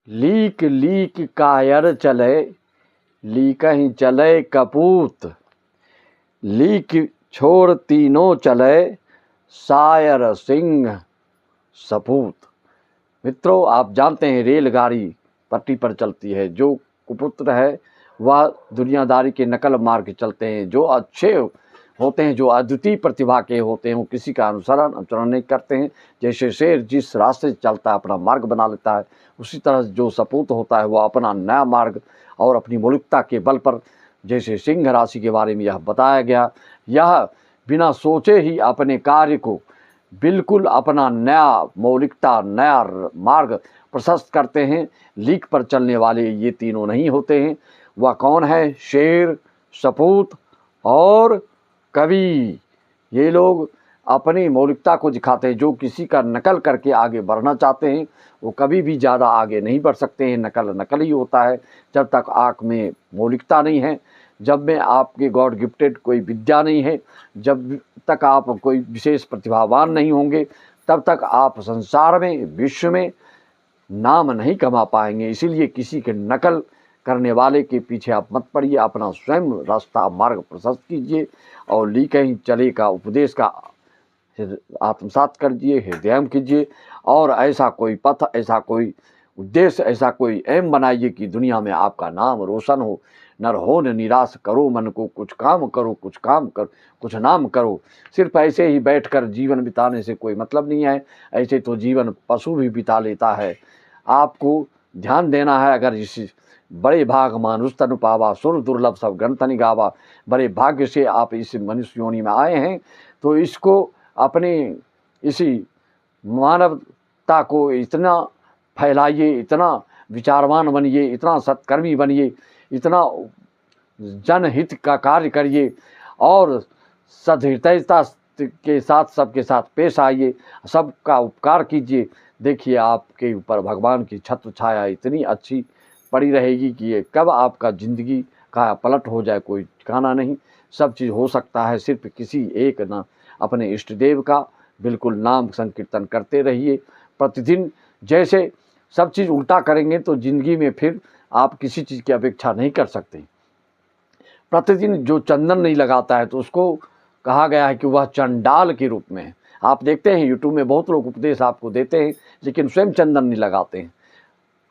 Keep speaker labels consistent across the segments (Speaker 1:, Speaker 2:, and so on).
Speaker 1: Leak leak कायर चले, लीकहि चले कपूत। लीक छोड़ तीनों चले, सायर सिंह सपूत। मित्रों, आप जानते हैं रेलगाड़ी पटरी पर चलती है। जो कुपुत्र है वह दुनियादारी के नकल मार्ग चलते हैं। जो अच्छे होते हैं, जो अद्वितीय प्रतिभा के होते हैं, वो किसी का अनुसरण नहीं करते हैं। जैसे शेर जिस रास्ते से चलता है अपना मार्ग बना लेता है, उसी तरह जो सपूत होता है वह अपना नया मार्ग और अपनी मौलिकता के बल पर, जैसे सिंह राशि के बारे में यह बताया गया, यह बिना सोचे ही अपने कार्य को बिल्कुल अपना नया मौलिकता, नया मार्ग प्रशस्त करते हैं। लीक पर चलने वाले ये तीनों नहीं होते हैं। वह कौन है? शेर, सपूत और कवि। ये लोग अपनी मौलिकता को दिखाते हैं। जो किसी का नकल करके आगे बढ़ना चाहते हैं वो कभी भी ज़्यादा आगे नहीं बढ़ सकते हैं। नकल ही होता है। जब तक आँख में मौलिकता नहीं है, जब में आपके गॉड गिफ्टेड कोई विद्या नहीं है, जब तक आप कोई विशेष प्रतिभावान नहीं होंगे, तब तक आप संसार में, विश्व में नाम नहीं कमा पाएंगे। इसीलिए किसी के नकल करने वाले के पीछे आप मत पड़िए। अपना स्वयं रास्ता, मार्ग प्रशस्त कीजिए और लीकहि चले का उपदेश का आत्मसात कीजिए, हृदयंगम कीजिए और ऐसा कोई पथ, ऐसा कोई उद्देश्य, ऐसा कोई एम बनाइए कि दुनिया में आपका नाम रोशन हो। नर हो न निराश करो मन को, कुछ काम करो, कुछ काम कर, कुछ नाम करो। सिर्फ ऐसे ही बैठकर जीवन बिताने से कोई मतलब नहीं है। ऐसे तो जीवन पशु भी बिता लेता है। आपको ध्यान देना है। अगर इस बड़े भाग मानुष तनु पावा, सुर दुर्लभ सब ग्रंथ निगावा। बड़े भाग्य से आप इस मनुष्य योनि में आए हैं, तो इसको अपने इसी मानवता को इतना फैलाइए, इतना विचारवान बनिए, इतना सत्कर्मी बनिए, इतना जनहित का कार्य करिए और सदहृदयता के साथ सबके साथ पेश आइए, सबका उपकार कीजिए। देखिए आपके ऊपर भगवान की छत्र छाया इतनी अच्छी पड़ी रहेगी कि ये कब आपका ज़िंदगी का पलट हो जाए कोई ठिकाना नहीं। सब चीज़ हो सकता है सिर्फ किसी एक ना अपने इष्ट देव का बिल्कुल नाम संकीर्तन करते रहिए प्रतिदिन। जैसे सब चीज़ उल्टा करेंगे तो ज़िंदगी में फिर आप किसी चीज़ की अपेक्षा नहीं कर सकते। प्रतिदिन जो चंदन नहीं लगाता है तो उसको कहा गया है कि वह चंडाल के रूप में है। आप देखते हैं यूट्यूब में बहुत लोग उपदेश आपको देते हैं लेकिन स्वयं चंदन नहीं लगाते हैं।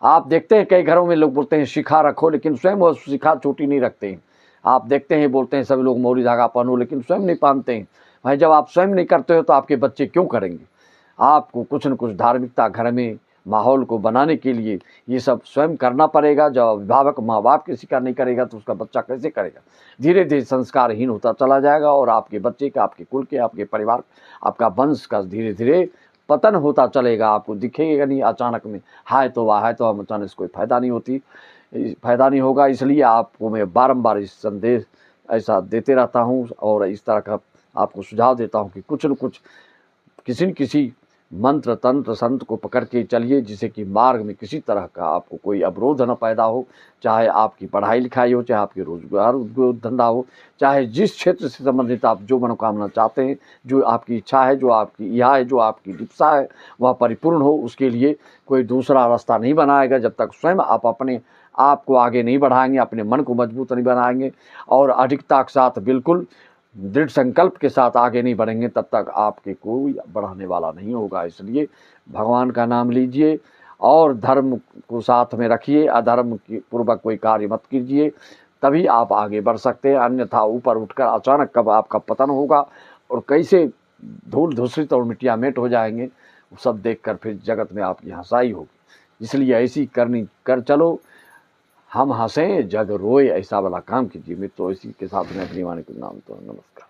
Speaker 1: आप देखते हैं कई घरों में लोग बोलते हैं शिखा रखो, लेकिन स्वयं वो शिखा छोटी नहीं रखते हैं। आप देखते हैं बोलते हैं सभी लोग मोरी धागा पहनो, लेकिन स्वयं नहीं पहनते हैं। भाई जब आप स्वयं नहीं करते हो तो आपके बच्चे क्यों करेंगे? आपको कुछ न कुछ धार्मिकता घर में माहौल को बनाने के लिए ये सब स्वयं करना पड़ेगा। जब अभिभावक माँ बाप किसी का नहीं करेगा तो उसका बच्चा कैसे करेगा? धीरे धीरे संस्कारहीन होता चला जाएगा और आपके बच्चे का, आपके कुल के, आपके परिवार, आपका वंश का धीरे धीरे पतन होता चलेगा। आपको दिखेगा नहीं अचानक में, हाय तो वाह, हाय तो हम अचानक से कोई फायदा नहीं होगा। इसलिए आपको मैं बारंबार इस संदेश ऐसा देते रहता हूँ और इस तरह का आपको सुझाव देता हूँ कि कुछ न कुछ किसी न किसी मंत्र तंत्र संत को पकड़ के चलिए, जिससे कि मार्ग में किसी तरह का आपको कोई अवरोध न पैदा हो। चाहे आपकी पढ़ाई लिखाई हो, चाहे आपके रोजगार उद्योग धंधा हो, चाहे जिस क्षेत्र से संबंधित आप जो मनोकामना चाहते हैं, जो आपकी इच्छा है, जो आपकी इहा है, जो आपकी दिशा है, वह परिपूर्ण हो। उसके लिए कोई दूसरा रास्ता नहीं बनाएगा जब तक स्वयं आप अपने आप को आगे नहीं बढ़ाएंगे, अपने मन को मजबूत नहीं बनाएंगे और अधिकता के साथ बिल्कुल दृढ़ संकल्प के साथ आगे नहीं बढ़ेंगे, तब तक आपके कोई बढ़ाने वाला नहीं होगा। इसलिए भगवान का नाम लीजिए और धर्म को साथ में रखिए। अधर्म पूर्वक कोई कार्य मत कीजिए, तभी आप आगे बढ़ सकते हैं। अन्यथा ऊपर उठकर अचानक कब आपका पतन होगा और कैसे धूल धूसरित और मिट्टियाँ मेट हो जाएंगे, सब देखकर फिर जगत में आपकी हंसाई होगी। इसलिए ऐसी करनी कर चलो, हम हंसें जग रोए, ऐसा वाला काम कीजिए। मित्रों, इसी के साथ में अपनी वाणी को नाम तो नमस्कार।